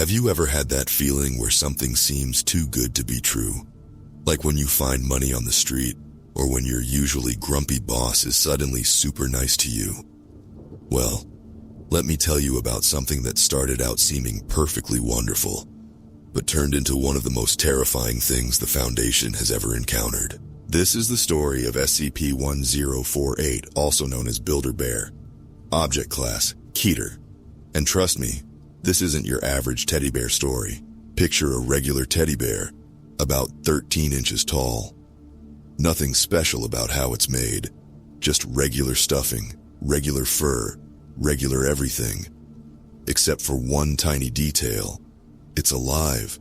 Have you ever had that feeling where something seems too good to be true? Like when you find money on the street, or when your usually grumpy boss is suddenly super nice to you. Well, let me tell you about something that started out seeming perfectly wonderful, but turned into one of the most terrifying things the Foundation has ever encountered. This is the story of SCP-1048, also known as Builder Bear. Object class, Keter. And trust me, this isn't your average teddy bear story. Picture a regular teddy bear, about 13 inches tall. Nothing special about how it's made, just regular stuffing, regular fur, regular everything. Except for one tiny detail. It's alive.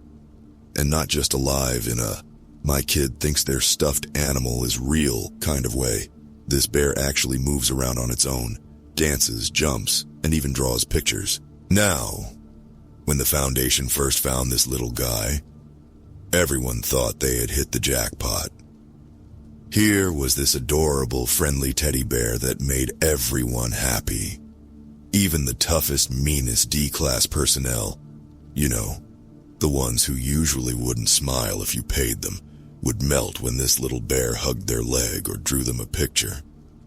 And not just alive in a, my kid thinks their stuffed animal is real kind of way. This bear actually moves around on its own, dances, jumps, and even draws pictures. Now, when the Foundation first found this little guy, everyone thought they had hit the jackpot. Here was this adorable, friendly teddy bear that made everyone happy. Even the toughest, meanest D-class personnel, you know, the ones who usually wouldn't smile if you paid them, would melt when this little bear hugged their leg or drew them a picture.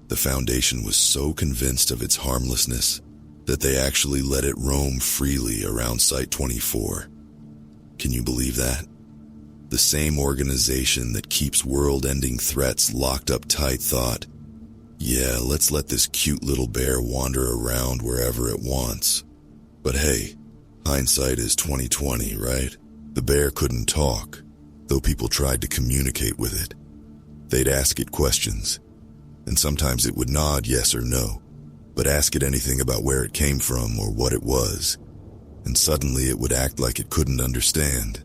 The Foundation was so convinced of its harmlessness that they actually let it roam freely around Site-24. Can you believe that? The same organization that keeps world-ending threats locked up tight thought, yeah, let's let this cute little bear wander around wherever it wants. But hey, hindsight is 20/20, right? The bear couldn't talk, though people tried to communicate with it. They'd ask it questions, and sometimes it would nod yes or no, but ask it anything about where it came from or what it was, and suddenly it would act like it couldn't understand.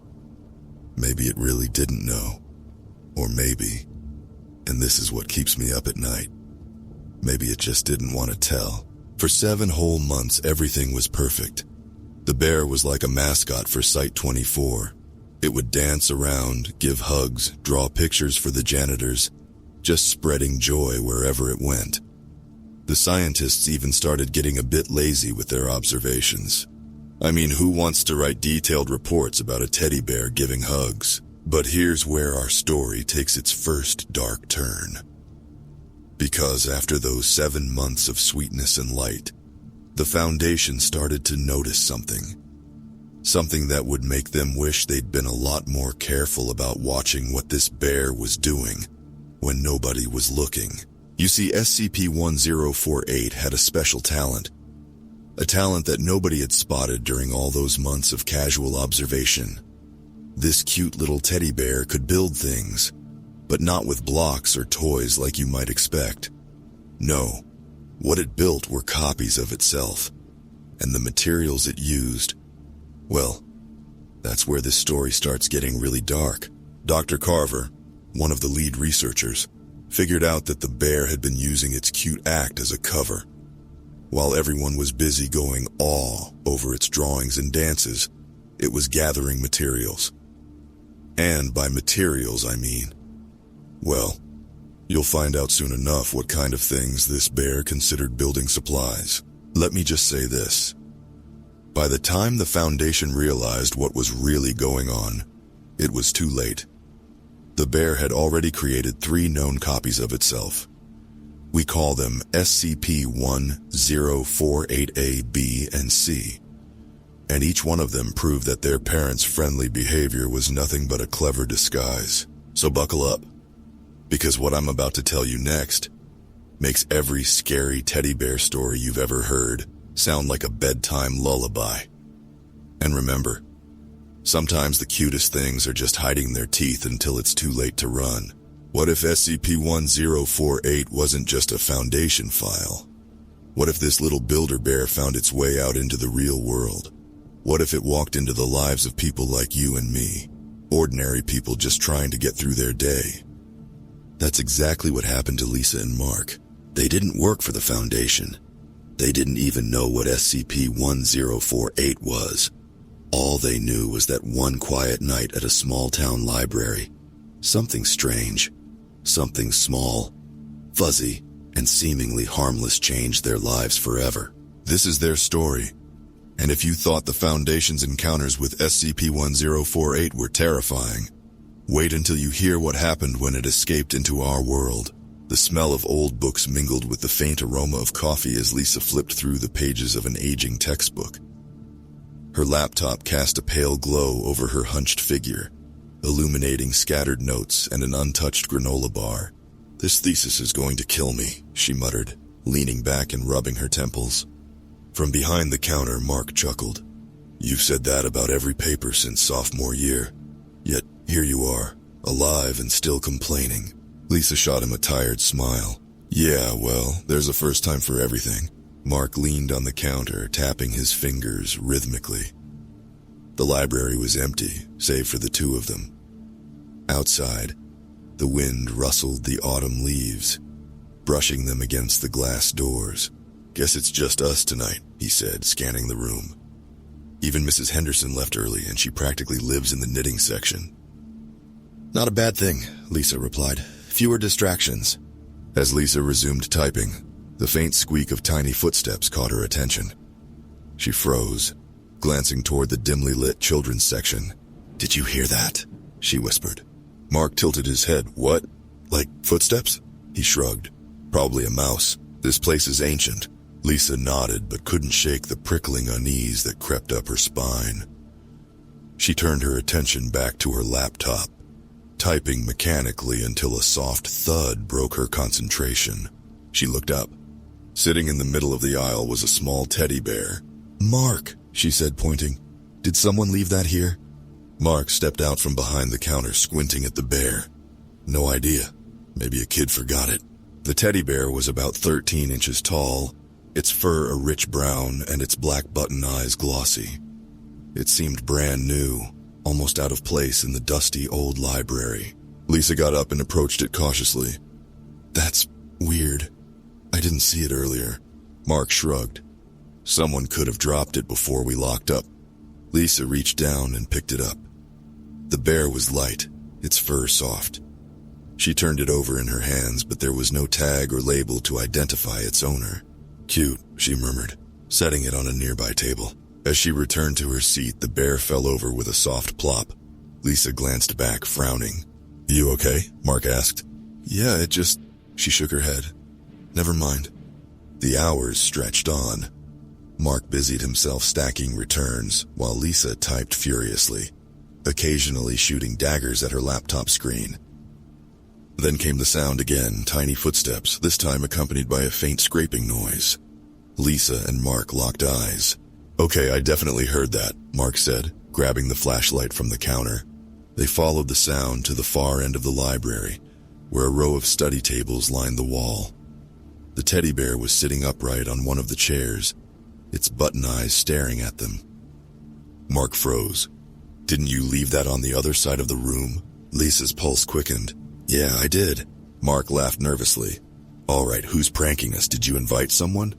Maybe it really didn't know, or maybe, and this is what keeps me up at night, maybe it just didn't want to tell. For 7 whole months, everything was perfect. The bear was like a mascot for Site-24. It would dance around, give hugs, draw pictures for the janitors, just spreading joy wherever it went. The scientists even started getting a bit lazy with their observations. I mean, who wants to write detailed reports about a teddy bear giving hugs? But here's where our story takes its first dark turn. Because after those 7 months of sweetness and light, the Foundation started to notice something. Something that would make them wish they'd been a lot more careful about watching what this bear was doing when nobody was looking. You see, SCP-1048 had a special talent. A talent that nobody had spotted during all those months of casual observation. This cute little teddy bear could build things, but not with blocks or toys like you might expect. No, what it built were copies of itself, and the materials it used, well, that's where this story starts getting really dark. Dr. Carver, one of the lead researchers, figured out that the bear had been using its cute act as a cover. While everyone was busy going awe over its drawings and dances, it was gathering materials. And by materials, I mean, well, you'll find out soon enough what kind of things this bear considered building supplies. Let me just say this. By the time the Foundation realized what was really going on, it was too late. The bear had already created 3 known copies of itself. We call them SCP-1048A, B, and C. And each one of them proved that their parents' friendly behavior was nothing but a clever disguise. So buckle up, because what I'm about to tell you next makes every scary teddy bear story you've ever heard sound like a bedtime lullaby. And remember, sometimes the cutest things are just hiding their teeth until it's too late to run. What if SCP-1048 wasn't just a Foundation file? What if this little builder bear found its way out into the real world? What if it walked into the lives of people like you and me, ordinary people just trying to get through their day? That's exactly what happened to Lisa and Mark. They didn't work for the Foundation. They didn't even know what SCP-1048 was. All they knew was that one quiet night at a small-town library, something strange, something small, fuzzy, and seemingly harmless changed their lives forever. This is their story, And if you thought the Foundation's encounters with SCP-1048 were terrifying, wait until you hear what happened when it escaped into our world. The smell of old books mingled with the faint aroma of coffee as Lisa flipped through the pages of an aging textbook. Her laptop cast a pale glow over her hunched figure, illuminating scattered notes and an untouched granola bar. "This thesis is going to kill me," she muttered, leaning back and rubbing her temples. From behind the counter, Mark chuckled. "You've said that about every paper since sophomore year. Yet here you are, alive and still complaining." Lisa shot him a tired smile. "Yeah, well, there's a first time for everything." Mark leaned on the counter, tapping his fingers rhythmically. The library was empty, save for the two of them. Outside, the wind rustled the autumn leaves, brushing them against the glass doors. "Guess it's just us tonight," he said, scanning the room. "Even Mrs. Henderson left early, and she practically lives in the knitting section." "Not a bad thing," Lisa replied. "Fewer distractions." As Lisa resumed typing, the faint squeak of tiny footsteps caught her attention. She froze, glancing toward the dimly lit children's section. "Did you hear that?" she whispered. Mark tilted his head. "What? Like footsteps?" He shrugged. "Probably a mouse. This place is ancient." Lisa nodded but couldn't shake the prickling unease that crept up her spine. She turned her attention back to her laptop, typing mechanically until a soft thud broke her concentration. She looked up. Sitting in the middle of the aisle was a small teddy bear. "Mark," she said, pointing. "Did someone leave that here?" Mark stepped out from behind the counter, squinting at the bear. "No idea. Maybe a kid forgot it." The teddy bear was about 13 inches tall, its fur a rich brown and its black button eyes glossy. It seemed brand new, almost out of place in the dusty old library. Lisa got up and approached it cautiously. "That's weird. I didn't see it earlier." Mark shrugged. "Someone could have dropped it before we locked up." Lisa reached down and picked it up. The bear was light, its fur soft. She turned it over in her hands, but there was no tag or label to identify its owner. "Cute," she murmured, setting it on a nearby table. As she returned to her seat, the bear fell over with a soft plop. Lisa glanced back, frowning. "You okay?" Mark asked. "Yeah, it just..." She shook her head. "Never mind." The hours stretched on. Mark busied himself stacking returns, while Lisa typed furiously, occasionally shooting daggers at her laptop screen. Then came the sound again, tiny footsteps, this time accompanied by a faint scraping noise. Lisa and Mark locked eyes. "Okay, I definitely heard that," Mark said, grabbing the flashlight from the counter. They followed the sound to the far end of the library, where a row of study tables lined the wall. The teddy bear was sitting upright on one of the chairs, its button eyes staring at them. Mark froze. "Didn't you leave that on the other side of the room?" Lisa's pulse quickened. "Yeah, I did." Mark laughed nervously. "All right, who's pranking us? Did you invite someone?"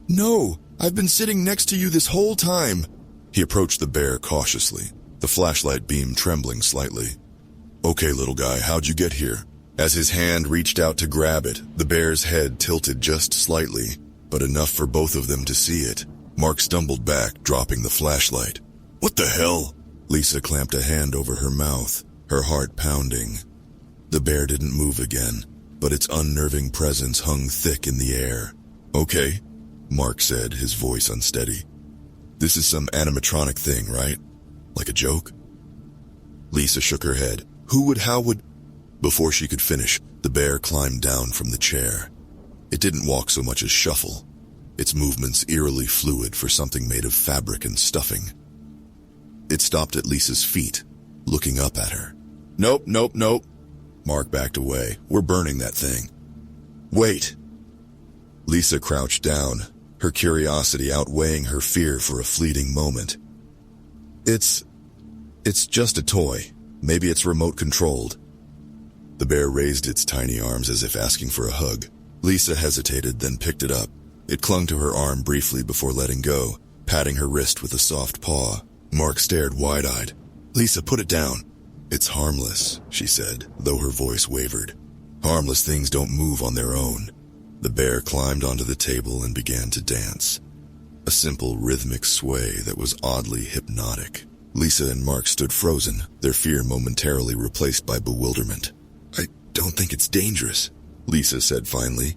"No, I've been sitting next to you this whole time." He approached the bear cautiously, the flashlight beam trembling slightly. "Okay, little guy, how'd you get here?" As his hand reached out to grab it, the bear's head tilted just slightly, but enough for both of them to see it. Mark stumbled back, dropping the flashlight. "What the hell?" Lisa clamped a hand over her mouth, her heart pounding. The bear didn't move again, but its unnerving presence hung thick in the air. "Okay," Mark said, his voice unsteady. "This is some animatronic thing, right? Like a joke?" Lisa shook her head. How would... Before she could finish, the bear climbed down from the chair. It didn't walk so much as shuffle, its movements eerily fluid for something made of fabric and stuffing. It stopped at Lisa's feet, looking up at her. Nope. Mark backed away. "We're burning that thing." "Wait." Lisa crouched down, her curiosity outweighing her fear for a fleeting moment. It's just a toy. Maybe it's remote-controlled." The bear raised its tiny arms as if asking for a hug. Lisa hesitated, then picked it up. It clung to her arm briefly before letting go, patting her wrist with a soft paw. Mark stared wide-eyed. "Lisa, put it down." "It's harmless," she said, though her voice wavered. "Harmless things don't move on their own." The bear climbed onto the table and began to dance. a simple rhythmic sway that was oddly hypnotic. Lisa and Mark stood frozen, their fear momentarily replaced by bewilderment. "I don't think it's dangerous," Lisa said finally.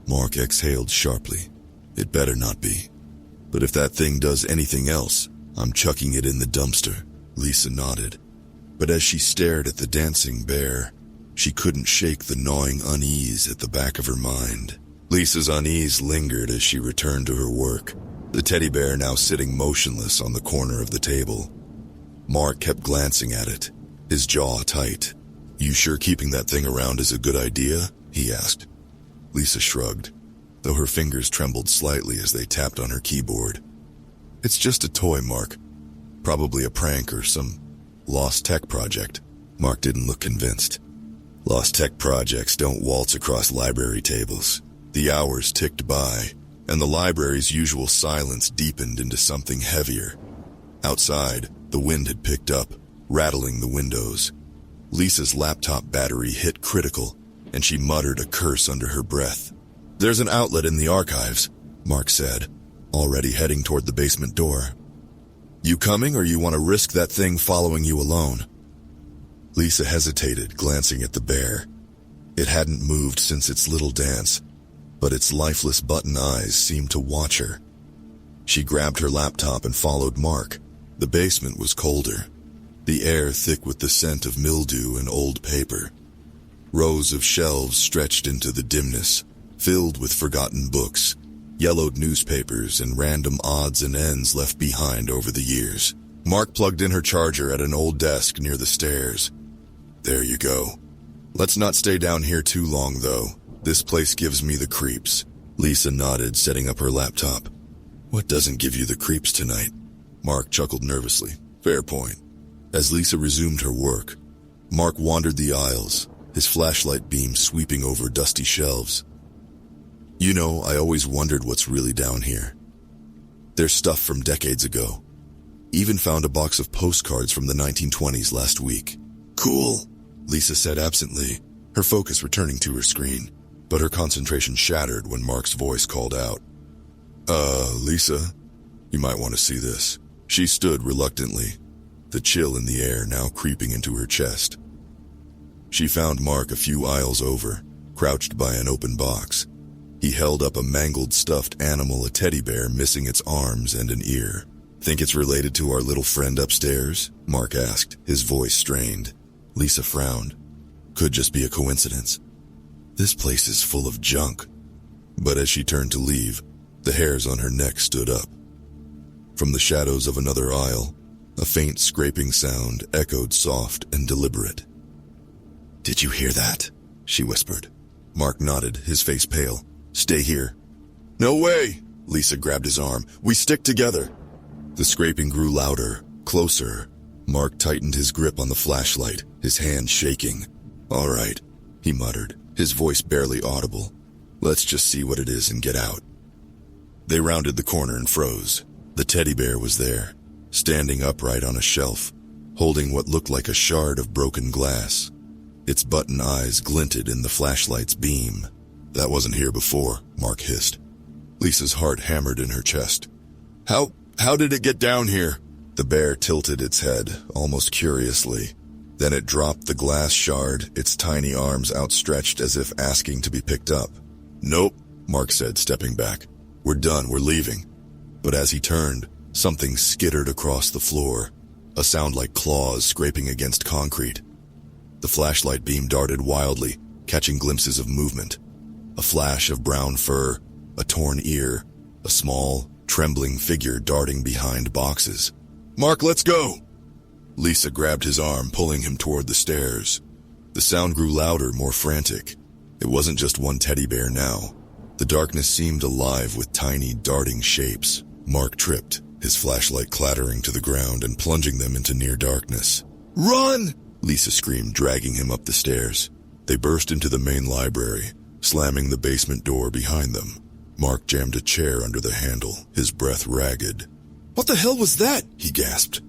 Mark exhaled sharply. "It better not be. But if that thing does anything else, I'm chucking it in the dumpster." Lisa nodded. But as she stared at the dancing bear, she couldn't shake the gnawing unease at the back of her mind. Lisa's unease lingered as she returned to her work, the teddy bear now sitting motionless on the corner of the table. Mark kept glancing at it, his jaw tight. "You sure keeping that thing around is a good idea?" he asked. Lisa shrugged, though her fingers trembled slightly as they tapped on her keyboard. "It's just a toy, Mark. Probably a prank or some lost tech project." Mark didn't look convinced. Lost tech projects don't waltz across library tables. The hours ticked by, and the library's usual silence deepened into something heavier. Outside, the wind had picked up, rattling the windows. Lisa's laptop battery hit critical, and she muttered a curse under her breath. "There's an outlet in the archives," Mark said, already heading toward the basement door. "You coming, or you want to risk that thing following you alone?" Lisa hesitated, glancing at the bear. It hadn't moved since its little dance, but its lifeless button eyes seemed to watch her. She grabbed her laptop and followed Mark. The basement was colder, the air thick with the scent of mildew and old paper. Rows of shelves stretched into the dimness, filled with forgotten books, yellowed newspapers, and random odds and ends left behind over the years. Mark plugged in her charger at an old desk near the stairs. "There you go. Let's not stay down here too long, though. This place gives me the creeps." Lisa nodded, setting up her laptop. "What doesn't give you the creeps tonight?" Mark chuckled nervously. "Fair point." As Lisa resumed her work, Mark wandered the aisles, his flashlight beam sweeping over dusty shelves. "You know, I always wondered what's really down here. There's stuff from decades ago. Even found a box of postcards from the 1920s last week." "Cool," Lisa said absently, her focus returning to her screen, but her concentration shattered when Mark's voice called out. Lisa, you might want to see this." She stood reluctantly, the chill in the air now creeping into her chest. She found Mark a few aisles over, crouched by an open box. He held up a mangled stuffed animal, a teddy bear missing its arms and an ear. "Think it's related to our little friend upstairs?" Mark asked, his voice strained. Lisa frowned. "Could just be a coincidence. This place is full of junk." But as she turned to leave, the hairs on her neck stood up. From the shadows of another aisle, a faint scraping sound echoed soft and deliberate. "Did you hear that?" she whispered. Mark nodded, his face pale. "Stay here." "No way!" Lisa grabbed his arm. "We stick together." The scraping grew louder, closer. Mark tightened his grip on the flashlight, his hand shaking. "All right," he muttered, his voice barely audible. "Let's just see what it is and get out." They rounded the corner and froze. The teddy bear was there, standing upright on a shelf, holding what looked like a shard of broken glass. Its button eyes glinted in the flashlight's beam. "That wasn't here before," Mark hissed. Lisa's heart hammered in her chest. How did it get down here?" The bear tilted its head, almost curiously. Then it dropped the glass shard, its tiny arms outstretched as if asking to be picked up. "Nope," Mark said, stepping back. "We're done, we're leaving." But as he turned, something skittered across the floor, a sound like claws scraping against concrete. The flashlight beam darted wildly, catching glimpses of movement. A flash of brown fur, a torn ear, a small, trembling figure darting behind boxes. "Mark, let's go!" Lisa grabbed his arm, pulling him toward the stairs. The sound grew louder, more frantic. It wasn't just one teddy bear now. The darkness seemed alive with tiny, darting shapes. Mark tripped, his flashlight clattering to the ground and plunging them into near darkness. "Run!" Lisa screamed, dragging him up the stairs. They burst into the main library, slamming the basement door behind them. Mark jammed a chair under the handle, his breath ragged. "What the hell was that?" he gasped.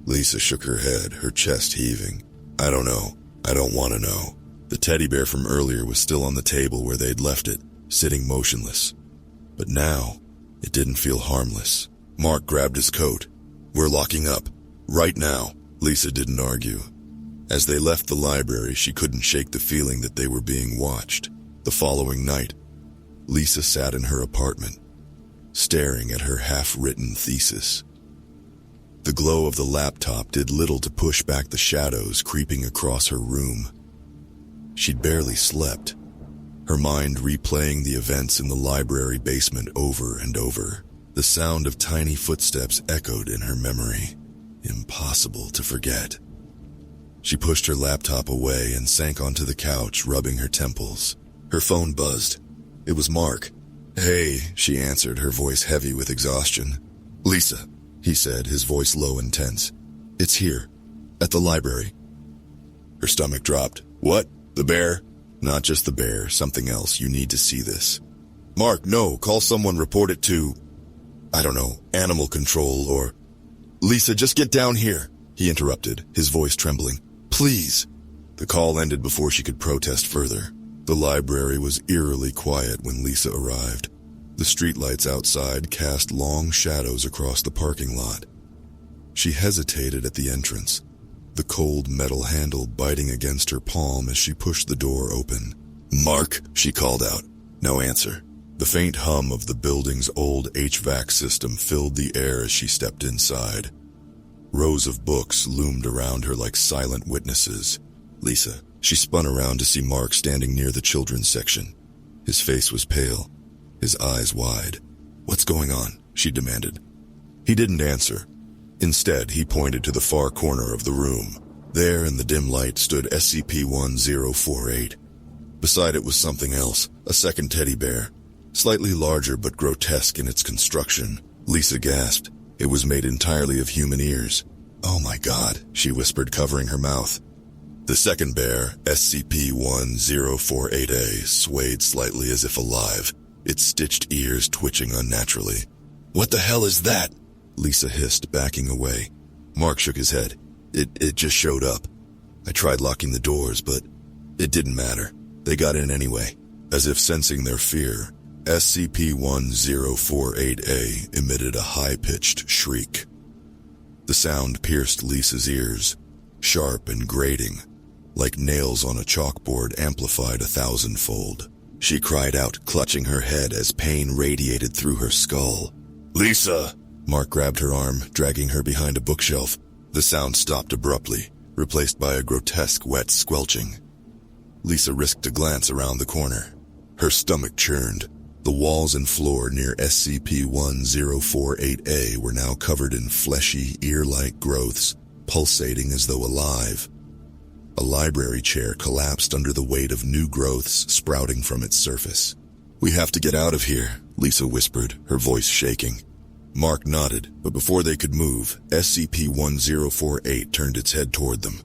Lisa shook her head, her chest heaving. "I don't know. I don't want to know." The teddy bear from earlier was still on the table where they'd left it, sitting motionless. But now, It didn't feel harmless. Mark grabbed his coat. "We're locking up. Right now." Lisa didn't argue. As they left the library, she couldn't shake the feeling that they were being watched. The following night, Lisa sat in her apartment, staring at her half-written thesis. The glow of the laptop did little to push back the shadows creeping across her room. She'd barely slept, her mind replaying the events in the library basement over and over. The sound of tiny footsteps echoed in her memory. Impossible to forget. She pushed her laptop away and sank onto the couch, rubbing her temples. Her phone buzzed. It was Mark. "Hey," she answered, her voice heavy with exhaustion. "Lisa," he said, his voice low and tense. "It's here, at the library." Her stomach dropped. "What? The bear?" "Not just the bear, something else. You need to see this." "Mark, no, call someone, report it to, I don't know, animal control or—" "Lisa, just get down here," he interrupted, his voice trembling. "Please." The call ended before she could protest further. The library was eerily quiet when Lisa arrived. The streetlights outside cast long shadows across the parking lot. She hesitated at the entrance, the cold metal handle biting against her palm as she pushed the door open. "Mark," she called out. No answer. The faint hum of the building's old HVAC system filled the air as she stepped inside. Rows of books loomed around her like silent witnesses. "Lisa." She spun around to see Mark standing near the children's section. His face was pale, his eyes wide. "What's going on?" she demanded. He didn't answer. Instead, he pointed to the far corner of the room. There in the dim light stood SCP-1048. Beside it was something else, a second teddy bear, slightly larger but grotesque in its construction. Lisa gasped. It was made entirely of human ears. "Oh my God," she whispered, covering her mouth. The second bear, SCP-1048A, swayed slightly as if alive, its stitched ears twitching unnaturally. "What the hell is that?" Lisa hissed, backing away. Mark shook his head. It just showed up. I tried locking the doors, but it didn't matter. They got in anyway." As if sensing their fear, SCP-1048A emitted a high-pitched shriek. The sound pierced Lisa's ears, sharp and grating, like nails on a chalkboard amplified 1,000-fold. She cried out, clutching her head as pain radiated through her skull. "Lisa!" Mark grabbed her arm, dragging her behind a bookshelf. The sound stopped abruptly, replaced by a grotesque wet squelching. Lisa risked a glance around the corner. Her stomach churned. The walls and floor near SCP-1048A were now covered in fleshy, ear-like growths, pulsating as though alive. A library chair collapsed under the weight of new growths sprouting from its surface. "We have to get out of here," Lisa whispered, her voice shaking. Mark nodded, but before they could move, SCP-1048 turned its head toward them.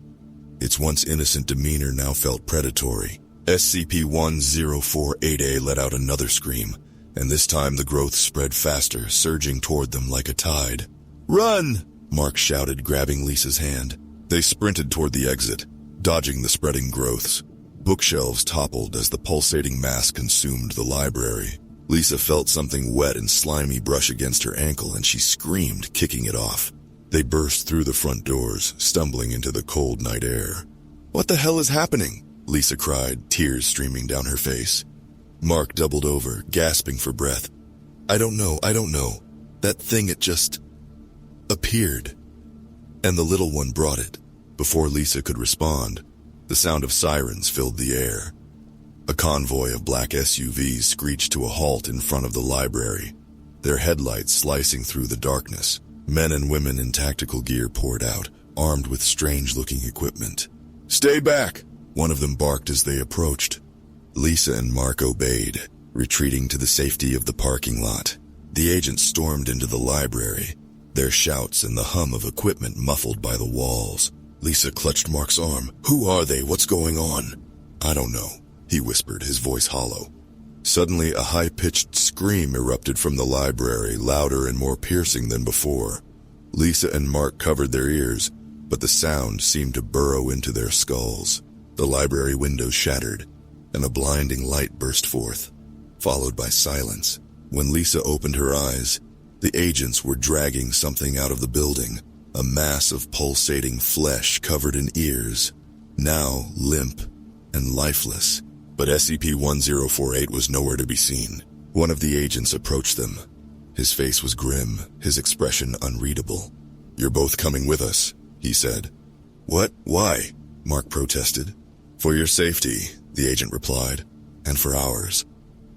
Its once innocent demeanor now felt predatory. SCP-1048A let out another scream, and this time the growth spread faster, surging toward them like a tide. "Run!" Mark shouted, grabbing Lisa's hand. They sprinted toward the exit, dodging the spreading growths. Bookshelves toppled as the pulsating mass consumed the library. Lisa felt something wet and slimy brush against her ankle, and she screamed, kicking it off. They burst through the front doors, stumbling into the cold night air. "What the hell is happening?" Lisa cried, tears streaming down her face. Mark doubled over, gasping for breath. I don't know. That thing, it just appeared. And the little one brought it." Before Lisa could respond, the sound of sirens filled the air. A convoy of black SUVs screeched to a halt in front of the library, their headlights slicing through the darkness. Men and women in tactical gear poured out, armed with strange-looking equipment. "Stay back!" one of them barked as they approached. Lisa and Mark obeyed, retreating to the safety of the parking lot. The agents stormed into the library, their shouts and the hum of equipment muffled by the walls. Lisa clutched Mark's arm. "Who are they? What's going on?" "I don't know," he whispered, his voice hollow. Suddenly, a high-pitched scream erupted from the library, louder and more piercing than before. Lisa and Mark covered their ears, but the sound seemed to burrow into their skulls. The library windows shattered, and a blinding light burst forth, followed by silence. When Lisa opened her eyes, the agents were dragging something out of the building, a mass of pulsating flesh covered in ears, now limp and lifeless. But SCP-1048 was nowhere to be seen. One of the agents approached them. His face was grim, his expression unreadable. "You're both coming with us," he said. "What? Why?" Mark protested. "For your safety," the agent replied, "and for ours."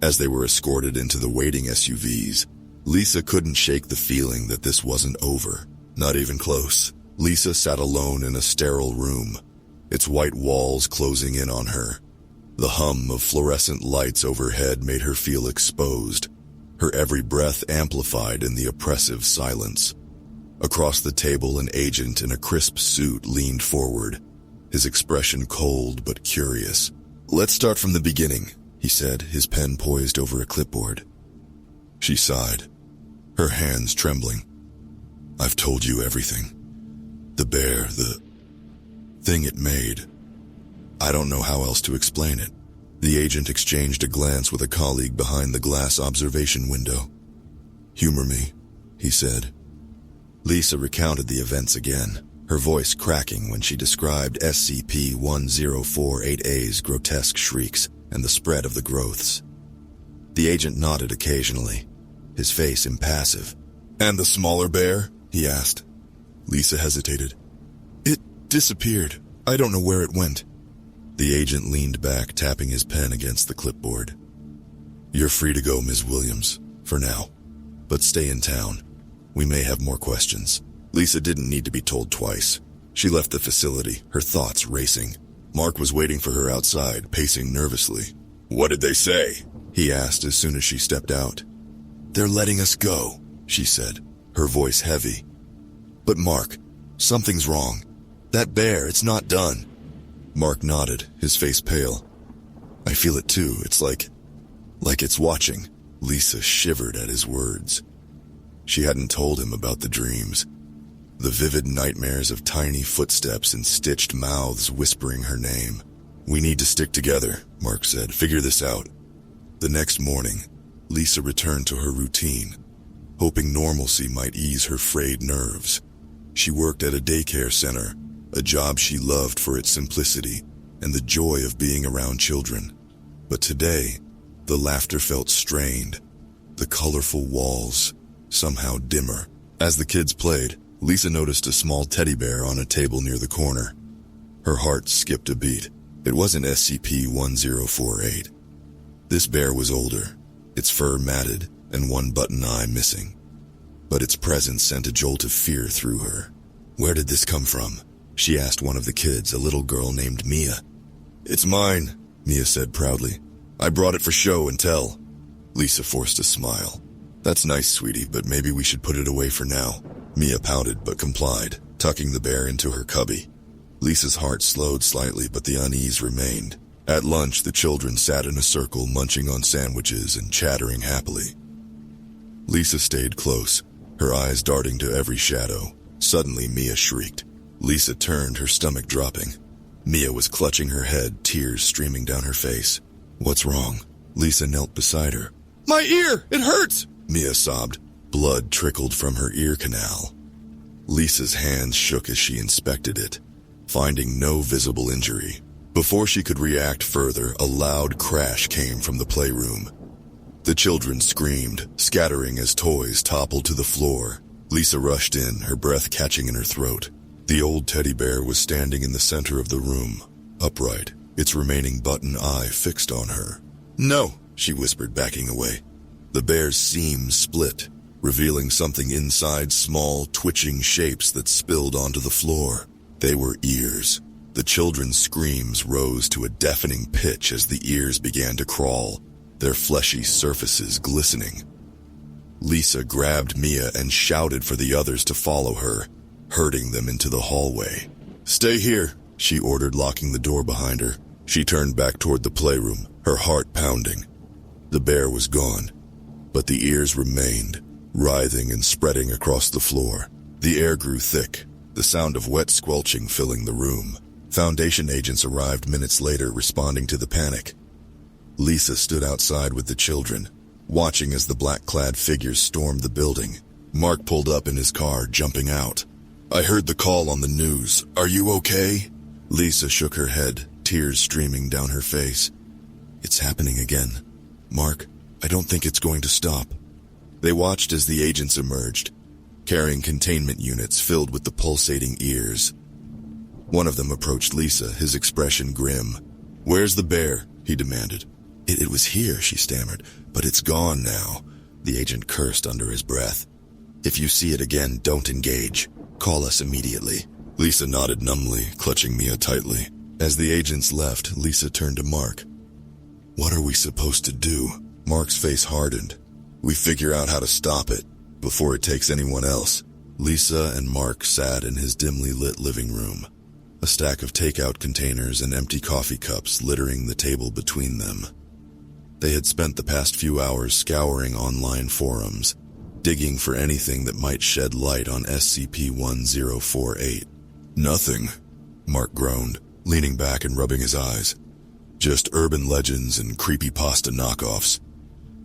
As they were escorted into the waiting SUVs, Lisa couldn't shake the feeling that this wasn't over. Not even close. Lisa sat alone in a sterile room, its white walls closing in on her. The hum of fluorescent lights overhead made her feel exposed, her every breath amplified in the oppressive silence. Across the table, an agent in a crisp suit leaned forward, his expression cold but curious. "Let's start from the beginning," he said, his pen poised over a clipboard. She sighed, her hands trembling. "I've told you everything. The bear, the thing it made. I don't know how else to explain it." The agent exchanged a glance with a colleague behind the glass observation window. "Humor me," he said. Lisa recounted the events again, her voice cracking when she described SCP-1048A's grotesque shrieks and the spread of the growths. The agent nodded occasionally, his face impassive. "And the smaller bear?" he asked. Lisa hesitated. "It disappeared. I don't know where it went." The agent leaned back, tapping his pen against the clipboard. "You're free to go, Ms. Williams, for now. But stay in town. We may have more questions." Lisa didn't need to be told twice. She left the facility, her thoughts racing. Mark was waiting for her outside, pacing nervously. "What did they say?" he asked as soon as she stepped out. "They're letting us go," she said, her voice heavy. "But Mark, something's wrong. That bear, it's not done." Mark nodded, his face pale. "I feel it too. It's like it's watching." Lisa shivered at his words. She hadn't told him about the dreams, the vivid nightmares of tiny footsteps and stitched mouths whispering her name. "We need to stick together," Mark said. "Figure this out." The next morning, Lisa returned to her routine, hoping normalcy might ease her frayed nerves. She worked at a daycare center, a job she loved for its simplicity and the joy of being around children. But today, the laughter felt strained, the colorful walls somehow dimmer. As the kids played, Lisa noticed a small teddy bear on a table near the corner. Her heart skipped a beat. It wasn't SCP-1048. This bear was older, its fur matted and one button eye missing. But its presence sent a jolt of fear through her. "Where did this come from?" she asked one of the kids, a little girl named Mia. "It's mine," Mia said proudly. "I brought it for show and tell." Lisa forced a smile. "That's nice, sweetie, but maybe we should put it away for now." Mia pouted but complied, tucking the bear into her cubby. Lisa's heart slowed slightly, but the unease remained. At lunch, the children sat in a circle, munching on sandwiches and chattering happily. Lisa stayed close, her eyes darting to every shadow. Suddenly, Mia shrieked. Lisa turned, her stomach dropping. Mia was clutching her head, tears streaming down her face. "What's wrong?" Lisa knelt beside her. "My ear! It hurts!" Mia sobbed. Blood trickled from her ear canal. Lisa's hands shook as she inspected it, finding no visible injury. Before she could react further, a loud crash came from the playroom. The children screamed, scattering as toys toppled to the floor. Lisa rushed in, her breath catching in her throat. The old teddy bear was standing in the center of the room, upright, its remaining button eye fixed on her. "No," she whispered, backing away. The bear's seams split, revealing something inside, small, twitching shapes that spilled onto the floor. They were ears. The children's screams rose to a deafening pitch as the ears began to crawl, their fleshy surfaces glistening. Lisa grabbed Mia and shouted for the others to follow her, herding them into the hallway. "Stay here," she ordered, locking the door behind her. She turned back toward the playroom, her heart pounding. The bear was gone, but the ears remained, writhing and spreading across the floor. The air grew thick, the sound of wet squelching filling the room. Foundation agents arrived minutes later, responding to the panic. Lisa stood outside with the children, Watching as the black-clad figures stormed the building, Mark pulled up in his car, jumping out. "I heard the call on the news. Are you okay?" Lisa shook her head, tears streaming down her face. "It's happening again. Mark, I don't think it's going to stop." They watched as the agents emerged, carrying containment units filled with the pulsating ears. One of them approached Lisa, his expression grim. "Where's the bear?" he demanded. It was here," she stammered, "but it's gone now." The agent cursed under his breath. "If you see it again, don't engage. Call us immediately." Lisa nodded numbly, clutching Mia tightly. As the agents left, Lisa turned to Mark. "What are we supposed to do?" Mark's face hardened. "We figure out how to stop it, before it takes anyone else." Lisa and Mark sat in his dimly lit living room, a stack of takeout containers and empty coffee cups littering the table between them. They had spent the past few hours scouring online forums, digging for anything that might shed light on SCP-1048. "Nothing," Mark groaned, leaning back and rubbing his eyes. "Just urban legends and creepypasta knockoffs."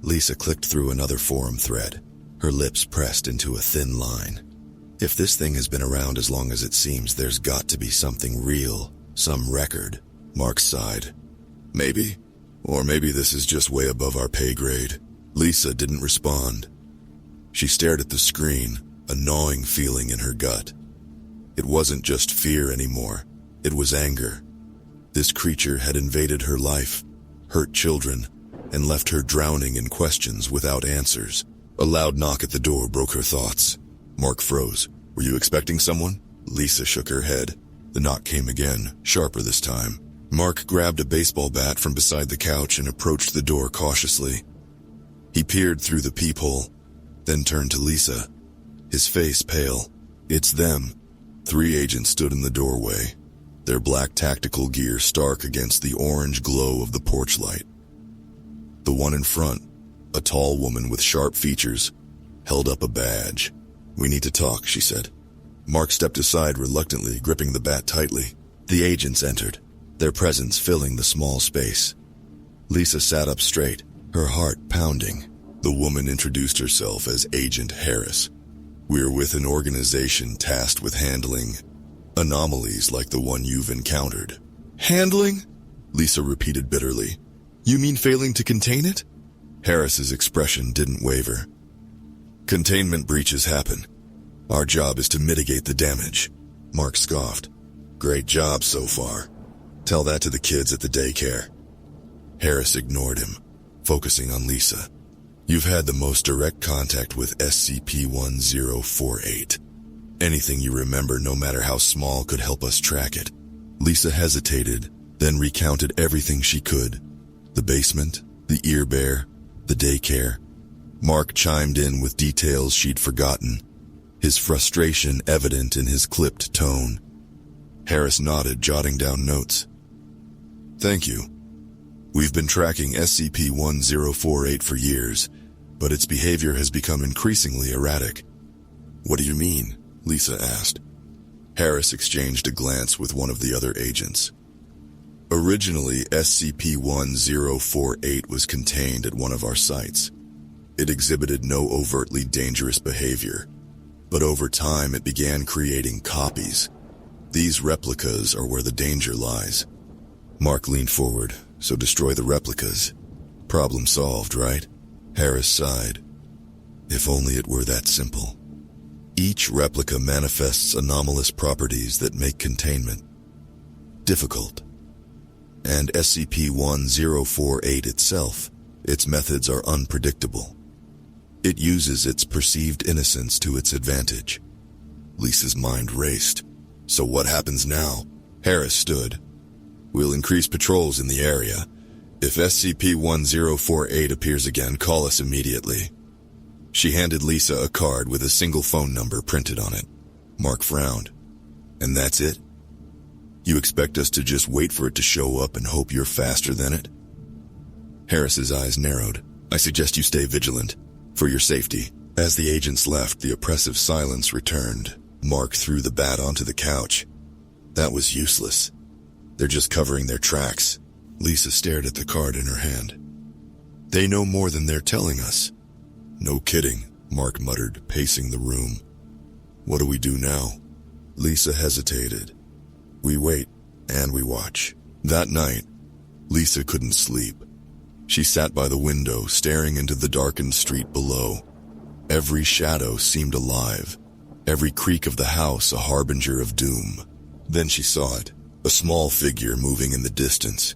Lisa clicked through another forum thread, her lips pressed into a thin line. "If this thing has been around as long as it seems, there's got to be something real, some record." Mark sighed. "Maybe. Or maybe this is just way above our pay grade." Lisa didn't respond. She stared at the screen, a gnawing feeling in her gut. It wasn't just fear anymore. It was anger. This creature had invaded her life, hurt children, and left her drowning in questions without answers. A loud knock at the door broke her thoughts. Mark froze. "Were you expecting someone?" Lisa shook her head. The knock came again, sharper this time. Mark grabbed a baseball bat from beside the couch and approached the door cautiously. He peered through the peephole, then turned to Lisa, his face pale. "It's them." 3 agents stood in the doorway, their black tactical gear stark against the orange glow of the porch light. The one in front, a tall woman with sharp features, held up a badge. "We need to talk," she said. Mark stepped aside reluctantly, gripping the bat tightly. The agents entered, their presence filling the small space. Lisa sat up straight, her heart pounding. The woman introduced herself as Agent Harris. "We're with an organization tasked with handling anomalies like the one you've encountered." "Handling?" Lisa repeated bitterly. "You mean failing to contain it?" Harris's expression didn't waver. "Containment breaches happen. Our job is to mitigate the damage." Mark scoffed. "Great job so far. Tell that to the kids at the daycare." Harris ignored him, focusing on Lisa. "You've had the most direct contact with SCP-1048. Anything you remember, no matter how small, could help us track it." Lisa hesitated, then recounted everything she could. The basement, the ear bear, the daycare. Mark chimed in with details she'd forgotten, his frustration evident in his clipped tone. Harris nodded, jotting down notes. "Thank you. We've been tracking SCP-1048 for years, but its behavior has become increasingly erratic." "What do you mean?" Lisa asked. Harris exchanged a glance with one of the other agents. "Originally, SCP-1048 was contained at one of our sites. It exhibited no overtly dangerous behavior, but over time it began creating copies. These replicas are where the danger lies." Mark leaned forward. "So destroy the replicas. Problem solved, right?" Harris sighed. "If only it were that simple. Each replica manifests anomalous properties that make containment difficult. And SCP-1048 itself, its methods are unpredictable. It uses its perceived innocence to its advantage." Lisa's mind raced. "So what happens now?" Harris stood. "We'll increase patrols in the area. If SCP-1048 appears again, call us immediately." She handed Lisa a card with a single phone number printed on it. Mark frowned. "And that's it? You expect us to just wait for it to show up and hope you're faster than it?" Harris's eyes narrowed. "I suggest you stay vigilant, for your safety." As the agents left, the oppressive silence returned. Mark threw the bat onto the couch. "That was useless. They're just covering their tracks." Lisa stared at the card in her hand. They know more than they're telling us. No kidding, Mark muttered, pacing the room. What do we do now? Lisa hesitated. We wait, and we watch. That night, Lisa couldn't sleep. She sat by the window, staring into the darkened street below. Every shadow seemed alive, every creak of the house a harbinger of doom. Then she saw it, a small figure moving in the distance.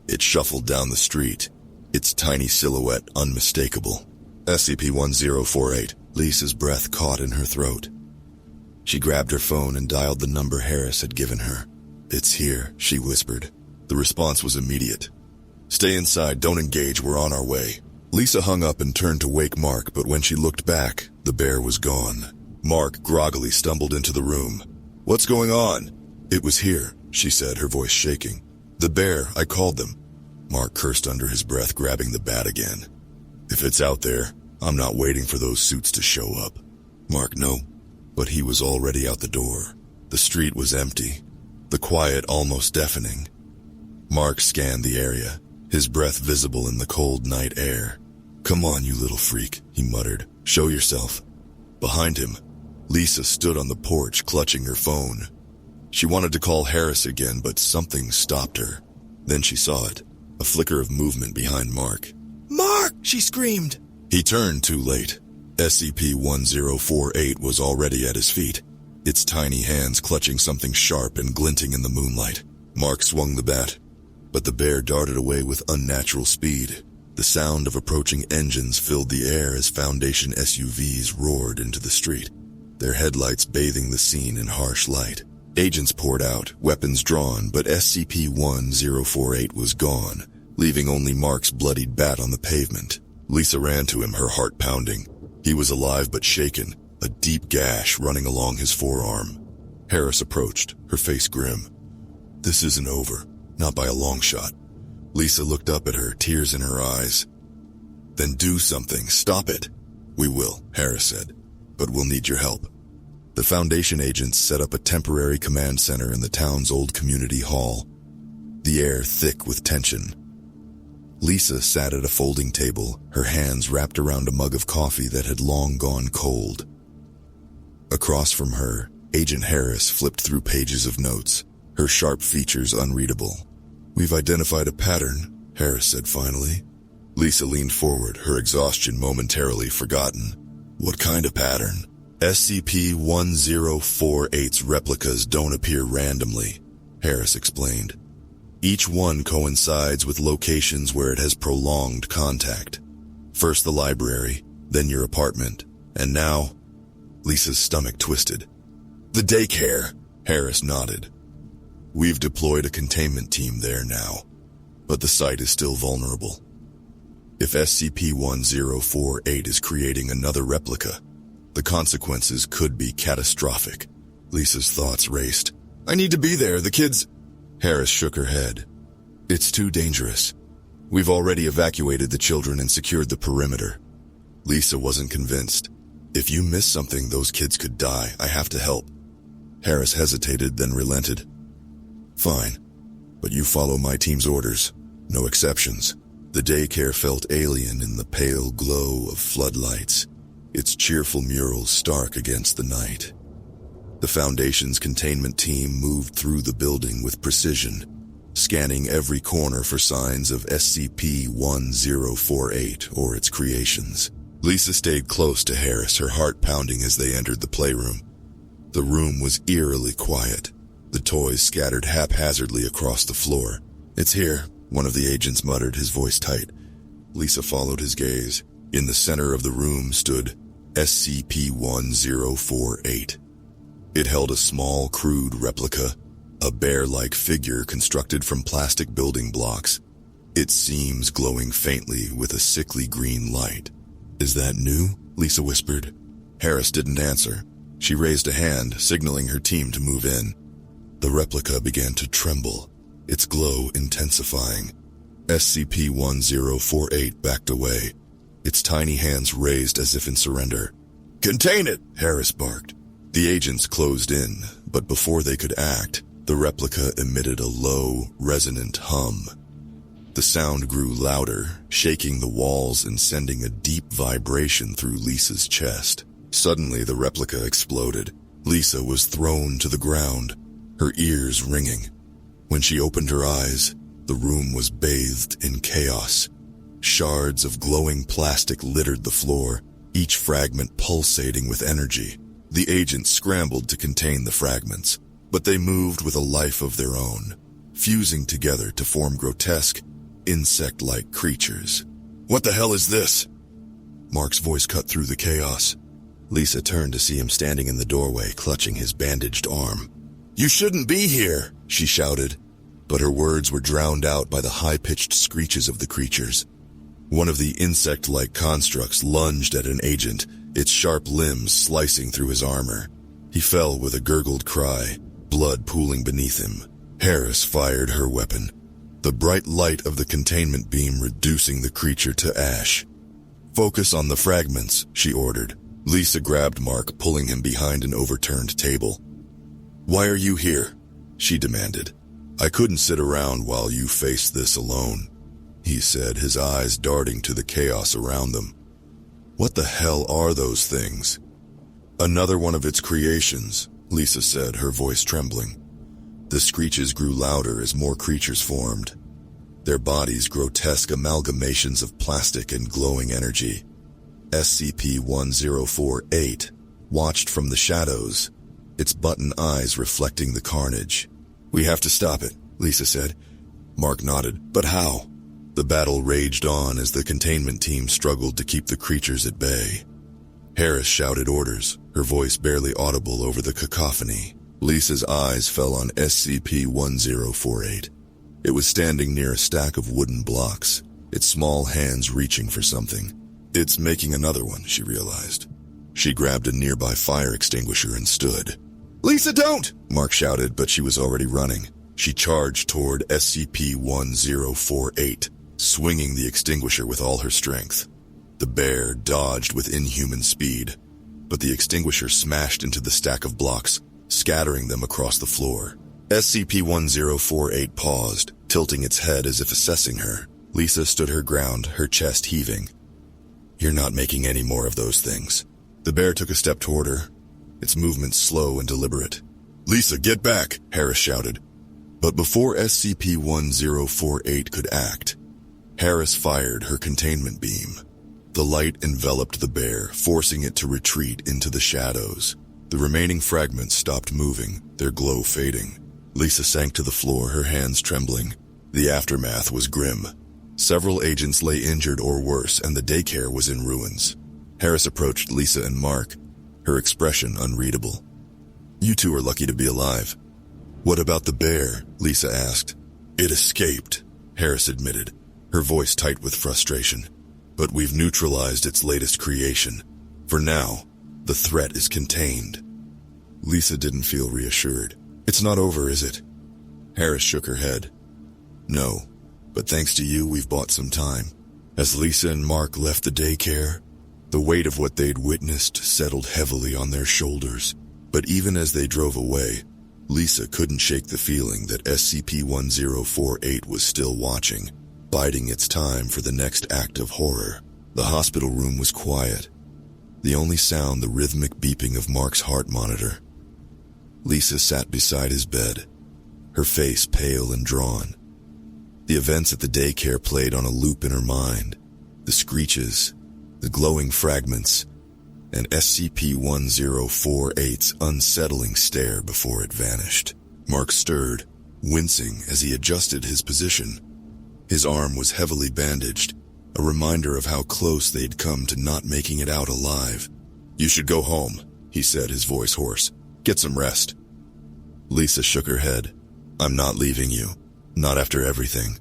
It shuffled down the street, its tiny silhouette unmistakable. SCP-1048, Lisa's breath caught in her throat. She grabbed her phone and dialed the number Harris had given her. It's here, she whispered. The response was immediate. Stay inside, don't engage, we're on our way. Lisa hung up and turned to wake Mark, but when she looked back, the bear was gone. Mark groggily stumbled into the room. What's going on? It was here, she said, her voice shaking. The bear, I called them. Mark cursed under his breath, grabbing the bat again. If it's out there, I'm not waiting for those suits to show up. Mark, no. But he was already out the door. The street was empty, the quiet almost deafening. Mark scanned the area, his breath visible in the cold night air. Come on, you little freak, he muttered. Show yourself. Behind him, Lisa stood on the porch, clutching her phone. She wanted to call Harris again, but something stopped her. Then she saw it, a flicker of movement behind Mark. Mark! She screamed. He turned too late. SCP-1048 was already at his feet, its tiny hands clutching something sharp and glinting in the moonlight. Mark swung the bat, but the bear darted away with unnatural speed. The sound of approaching engines filled the air as Foundation SUVs roared into the street, their headlights bathing the scene in harsh light. Agents poured out, weapons drawn, but SCP-1048 was gone, leaving only Mark's bloodied bat on the pavement. Lisa ran to him, her heart pounding. He was alive but shaken, a deep gash running along his forearm. Harris approached, her face grim. This isn't over, not by a long shot. Lisa looked up at her, tears in her eyes. Then do something, stop it. We will, Harris said, but we'll need your help. The Foundation agents set up a temporary command center in the town's old community hall, the air thick with tension. Lisa sat at a folding table, her hands wrapped around a mug of coffee that had long gone cold. Across from her, Agent Harris flipped through pages of notes, her sharp features unreadable. We've identified a pattern, Harris said finally. Lisa leaned forward, her exhaustion momentarily forgotten. What kind of pattern? SCP-1048's replicas don't appear randomly, Harris explained. Each one coincides with locations where it has prolonged contact. First the library, then your apartment, and now... Lisa's stomach twisted. The daycare, Harris nodded. We've deployed a containment team there now, but the site is still vulnerable. If SCP-1048 is creating another replica, the consequences could be catastrophic. Lisa's thoughts raced. I need to be there, the kids... Harris shook her head. It's too dangerous. We've already evacuated the children and secured the perimeter. Lisa wasn't convinced. If you miss something, those kids could die. I have to help. Harris hesitated, then relented. Fine, but you follow my team's orders. No exceptions. The daycare felt alien in the pale glow of floodlights, its cheerful murals stark against the night. The Foundation's containment team moved through the building with precision, scanning every corner for signs of SCP-1048 or its creations. Lisa stayed close to Harris, her heart pounding as they entered the playroom. The room was eerily quiet, the toys scattered haphazardly across the floor. It's here, one of the agents muttered, his voice tight. Lisa followed his gaze. In the center of the room stood SCP-1048. It held a small, crude replica, a bear-like figure constructed from plastic building blocks, its seams glowing faintly with a sickly green light. Is that new? Lisa whispered. Harris didn't answer. She raised a hand, signaling her team to move in. The replica began to tremble, its glow intensifying. SCP-1048 backed away, its tiny hands raised as if in surrender. Contain it, Harris barked. The agents closed in, but before they could act, the replica emitted a low, resonant hum. The The sound grew louder, shaking the walls and sending a deep vibration through Lisa's chest. Suddenly, the replica exploded. Lisa was thrown to the ground, her ears ringing. When she opened her eyes, the room was bathed in chaos. Shards of glowing plastic littered the floor, each fragment pulsating with energy. The agents scrambled to contain the fragments, but they moved with a life of their own, fusing together to form grotesque, insect-like creatures. "What the hell is this?" Mark's voice cut through the chaos. Lisa turned to see him standing in the doorway, clutching his bandaged arm. "You shouldn't be here," she shouted, but her words were drowned out by the high-pitched screeches of the creatures. One of the insect-like constructs lunged at an agent, its sharp limbs slicing through his armor. He fell with a gurgled cry, blood pooling beneath him. Harris fired her weapon, the bright light of the containment beam reducing the creature to ash. "Focus on the fragments," she ordered. Lisa grabbed Mark, pulling him behind an overturned table. "Why are you here?" she demanded. "I couldn't sit around while you faced this alone," he said, his eyes darting to the chaos around them. "What the hell are those things?" "Another one of its creations," Lisa said, her voice trembling. The screeches grew louder as more creatures formed, their bodies grotesque amalgamations of plastic and glowing energy. SCP-1048 watched from the shadows, its button eyes reflecting the carnage. "We have to stop it," Lisa said. Mark nodded. "But how?" The battle raged on as the containment team struggled to keep the creatures at bay. Harris shouted orders, her voice barely audible over the cacophony. Lisa's eyes fell on SCP-1048. It was standing near a stack of wooden blocks, its small hands reaching for something. "It's making another one," she realized. She grabbed a nearby fire extinguisher and stood. "Lisa, don't!" Mark shouted, but she was already running. She charged toward SCP-1048, swinging the extinguisher with all her strength. The bear dodged with inhuman speed, but the extinguisher smashed into the stack of blocks, scattering them across the floor. SCP-1048 paused, tilting its head as if assessing her. Lisa stood her ground, her chest heaving. "You're not making any more of those things." The bear took a step toward her, its movements slow and deliberate. "Lisa, get back!" Harris shouted. But before SCP-1048 could act, Harris fired her containment beam. The light enveloped the bear, forcing it to retreat into the shadows. The remaining fragments stopped moving, their glow fading. Lisa sank to the floor, her hands trembling. The aftermath was grim. Several agents lay injured or worse, and the daycare was in ruins. Harris approached Lisa and Mark, her expression unreadable. "You two are lucky to be alive." "What about the bear?" Lisa asked. "It escaped," Harris admitted, her voice tight with frustration. "But we've neutralized its latest creation. For now, the threat is contained." Lisa didn't feel reassured. "It's not over, is it?" Harris shook her head. "No, but thanks to you, we've bought some time." As Lisa and Mark left the daycare, the weight of what they'd witnessed settled heavily on their shoulders. But even as they drove away, Lisa couldn't shake the feeling that SCP-1048 was still watching, biding its time for the next act of horror. The hospital room was quiet, the only sound the rhythmic beeping of Mark's heart monitor. Lisa sat beside his bed, her face pale and drawn. The events at the daycare played on a loop in her mind, the screeches, the glowing fragments, and SCP-1048's unsettling stare before it vanished. Mark stirred, wincing as he adjusted his position. His arm was heavily bandaged, a reminder of how close they'd come to not making it out alive. "You should go home," he said, his voice hoarse. "Get some rest." Lisa shook her head. "I'm not leaving you. Not after everything."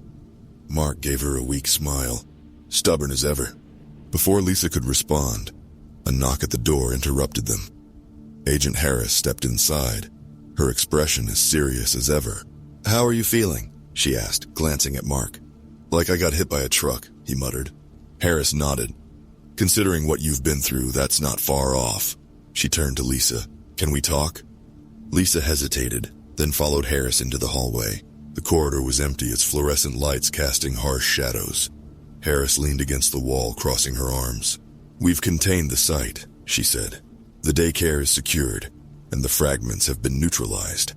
Mark gave her a weak smile, stubborn as ever. Before Lisa could respond, a knock at the door interrupted them. Agent Harris stepped inside, her expression as serious as ever. "How are you feeling?" she asked, glancing at Mark. "Like I got hit by a truck," he muttered. Harris nodded. "Considering what you've been through, that's not far off." She turned to Lisa. "Can we talk?" Lisa hesitated, then followed Harris into the hallway. The corridor was empty, its fluorescent lights casting harsh shadows. Harris leaned against the wall, crossing her arms. "We've contained the site," she said. "The daycare is secured, and the fragments have been neutralized.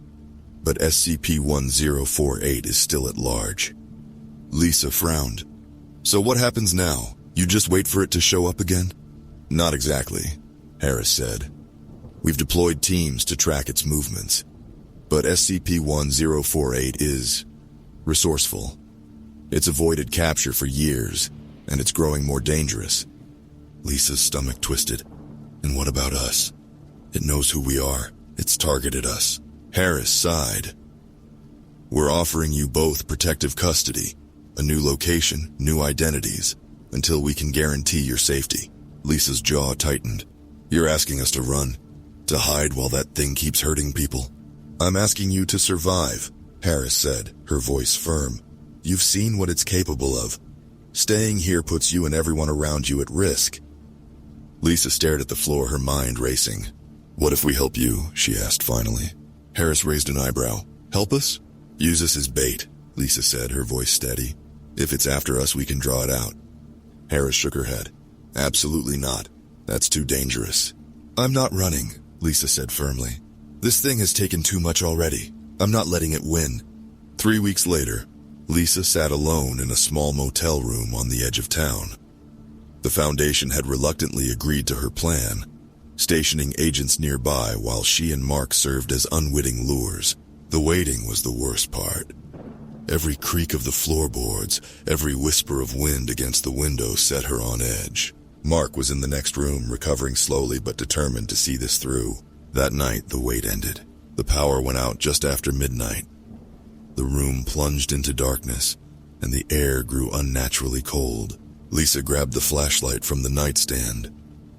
But SCP-1048 is still at large." Lisa frowned. "So what happens now? You just wait for it to show up again?" "Not exactly," Harris said. "We've deployed teams to track its movements. But SCP-1048 is resourceful. It's avoided capture for years, and it's growing more dangerous." Lisa's stomach twisted. "And what about us? It knows who we are. It's targeted us." Harris sighed. "We're offering you both protective custody, a new location, new identities, until we can guarantee your safety." Lisa's jaw tightened. "You're asking us to run? To hide while that thing keeps hurting people?" "I'm asking you to survive," Harris said, her voice firm. "You've seen what it's capable of. Staying here puts you and everyone around you at risk." Lisa stared at the floor, her mind racing. "What if we help you?" she asked finally. Harris raised an eyebrow. "Help us?" "Use us as bait," Lisa said, her voice steady. "If it's after us, we can draw it out." Harris shook her head. "Absolutely not. That's too dangerous." "I'm not running," Lisa said firmly. "This thing has taken too much already. I'm not letting it win." 3 weeks later, Lisa sat alone in a small motel room on the edge of town. The Foundation had reluctantly agreed to her plan, stationing agents nearby while she and Mark served as unwitting lures. The waiting was the worst part. Every creak of the floorboards, every whisper of wind against the window set her on edge. Mark was in the next room, recovering slowly but determined to see this through. That night, the wait ended. The power went out just after midnight. The room plunged into darkness, and the air grew unnaturally cold. Lisa grabbed the flashlight from the nightstand,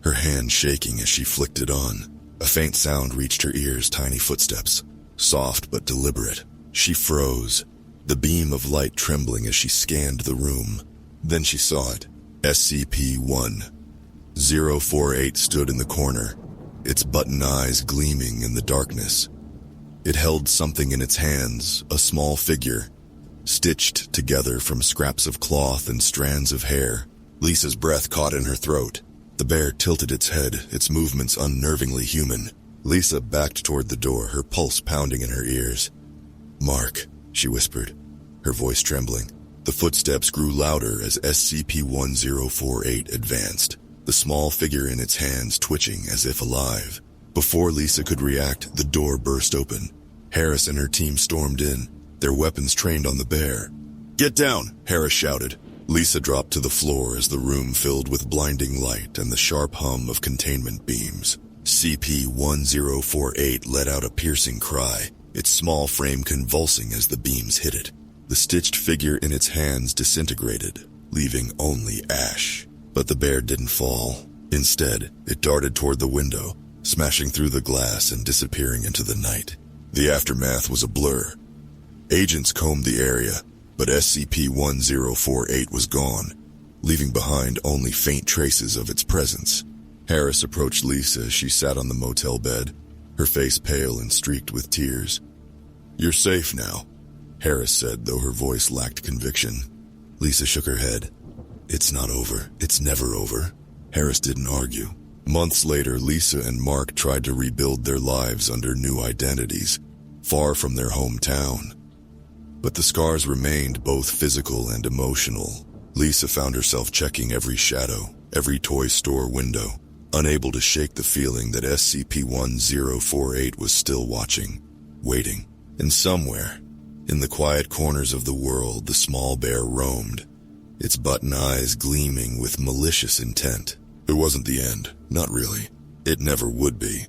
her hand shaking as she flicked it on. A faint sound reached her ears, tiny footsteps, soft but deliberate. She froze, the beam of light trembling as she scanned the room. Then she saw it. SCP-1048 stood in the corner, its button eyes gleaming in the darkness. It held something in its hands, a small figure, stitched together from scraps of cloth and strands of hair. Lisa's breath caught in her throat. The bear tilted its head, its movements unnervingly human. Lisa backed toward the door, her pulse pounding in her ears. "Mark," she whispered, her voice trembling. The footsteps grew louder as SCP-1048 advanced, the small figure in its hands twitching as if alive. Before Lisa could react, the door burst open. Harris and her team stormed in, their weapons trained on the bear. "Get down!" Harris shouted. Lisa dropped to the floor as the room filled with blinding light and the sharp hum of containment beams. SCP-1048 let out a piercing cry, its small frame convulsing as the beams hit it. The stitched figure in its hands disintegrated, leaving only ash. But the bear didn't fall. Instead, it darted toward the window, smashing through the glass and disappearing into the night. The aftermath was a blur. Agents combed the area, but SCP-1048 was gone, leaving behind only faint traces of its presence. Harris approached Lisa as she sat on the motel bed, her face pale and streaked with tears. "You're safe now," Harris said, though her voice lacked conviction. Lisa shook her head. "It's not over. It's never over." Harris didn't argue. Months later, Lisa and Mark tried to rebuild their lives under new identities, far from their hometown. But the scars remained, both physical and emotional. Lisa found herself checking every shadow, every toy store window, unable to shake the feeling that SCP-1048 was still watching, waiting. And somewhere, in the quiet corners of the world, the small bear roamed, its button eyes gleaming with malicious intent. It wasn't the end, not really. It never would be.